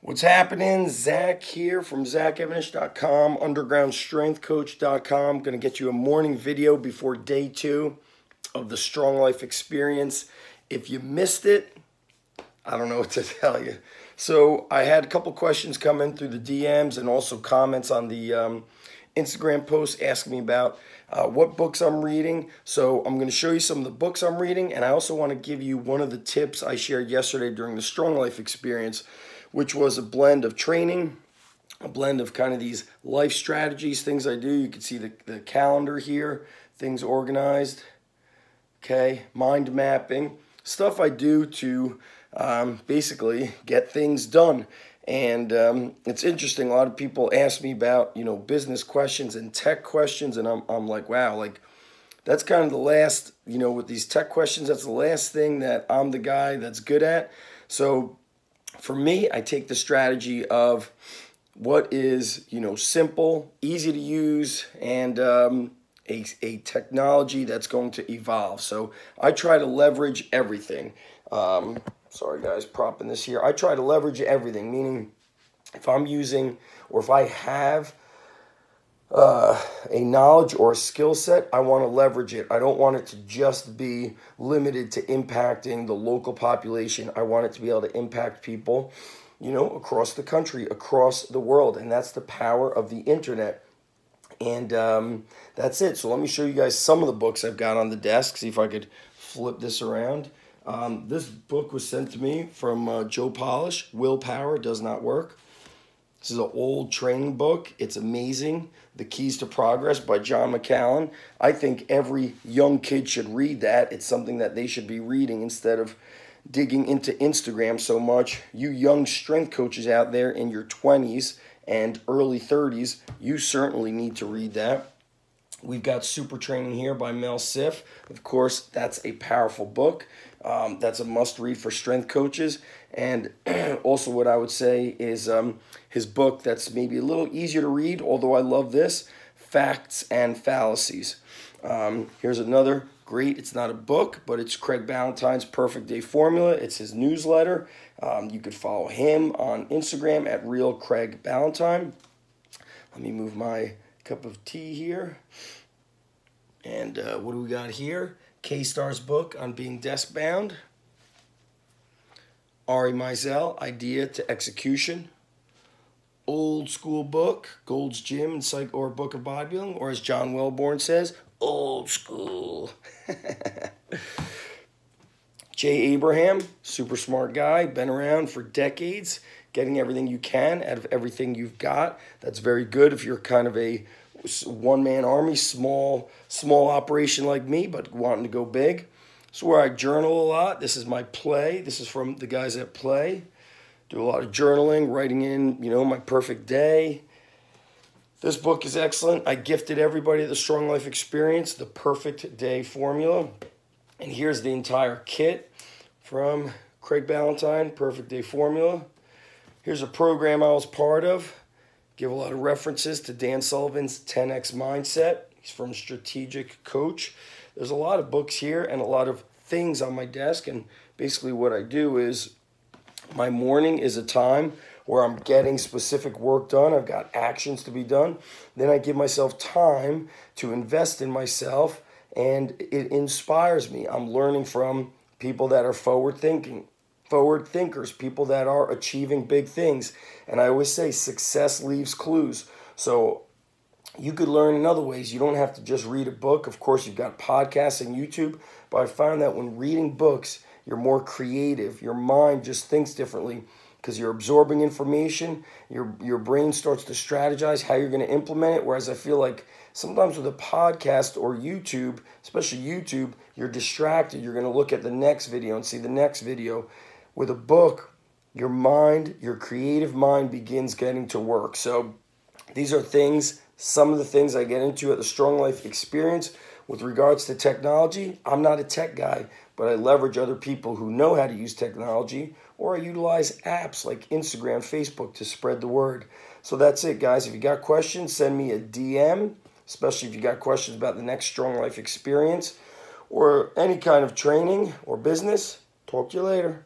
What's happening? Zach here from ZachEvanish.com, undergroundstrengthcoach.com. Going to get you a morning video before day 2 of the Strong Life experience. If you missed it, I don't know what to tell you. So I had a couple questions come in through the DMs and also comments on the Instagram post asking me about what books I'm reading. So I'm going to show you some of the books I'm reading, and I also want to give you one of the tips I shared yesterday during the Strong Life experience, which was a blend of training, a blend of kind of these life strategies, things I do. You can see the calendar here, things organized, okay, mind mapping, stuff I do to basically get things done. And it's interesting, a lot of people ask me about, business questions and tech questions, and I'm like, wow, like that's kind of the last, with these tech questions, that's the last thing that I'm the guy that's good at. So for me, I take the strategy of what is, simple, easy to use, and a technology that's going to evolve. So I try to leverage everything. Sorry guys, propping this here. I try to leverage everything, meaning if I'm using or if I have a knowledge or a skill set, I want to leverage it. I don't want it to just be limited to impacting the local population. I want it to be able to impact people, across the country, across the world. And that's the power of the internet. And that's it. So let me show you guys some of the books I've got on the desk. See if I could flip this around. This book was sent to me from Joe Polish, Willpower Does Not Work. This is an old training book. It's amazing. The Keys to Progress by John McCallan. I think every young kid should read that. It's something that they should be reading instead of digging into Instagram so much. You young strength coaches out there in your 20s and early 30s, you certainly need to read that. We've got Super Training here by Mel Siff. Of course, that's a powerful book. That's a must-read for strength coaches. And also what I would say is his book that's maybe a little easier to read, although I love this, Facts and Fallacies. Here's another great, it's not a book, but it's Craig Ballantyne's Perfect Day Formula. It's his newsletter. You could follow him on Instagram at @RealCraigBallantine. Let me move my cup of tea here. And what do we got here? K-Star's book on being desk-bound. Ari Meisel, Idea to Execution. Old school book, Gold's Gym and or Book of Bodybuilding, or as John Welborn says, old school. Jay Abraham, super smart guy, been around for decades, getting everything you can out of everything you've got. That's very good if you're kind of a one-man army, small operation like me, but wanting to go big. This is where I journal a lot. This is my play. This is from the guys at Play. Do a lot of journaling, writing in, my perfect day. This book is excellent. I gifted everybody the Strong Life experience, the Perfect Day Formula. And here's the entire kit from Craig Ballantyne, Perfect Day Formula. Here's a program I was part of. Give a lot of references to Dan Sullivan's 10X Mindset. He's from Strategic Coach. There's a lot of books here and a lot of things on my desk. And basically what I do is my morning is a time where I'm getting specific work done. I've got actions to be done. Then I give myself time to invest in myself, and it inspires me. I'm learning from people that are forward thinkers, people that are achieving big things. And I always say success leaves clues. So you could learn in other ways. You don't have to just read a book. Of course, you've got podcasts and YouTube, but I found that when reading books, you're more creative. Your mind just thinks differently because you're absorbing information. Your brain starts to strategize how you're going to implement it, whereas I feel like sometimes with a podcast or YouTube, especially YouTube, you're distracted. You're going to look at the next video and see the next video. With a book, your mind, your creative mind begins getting to work. So these are things, some of the things I get into at the Strong Life experience. With regards to technology, I'm not a tech guy, but I leverage other people who know how to use technology, or I utilize apps like Instagram, Facebook to spread the word. So that's it, guys. If you got questions, send me a DM, especially if you got questions about the next Strong Life experience or any kind of training or business. Talk to you later.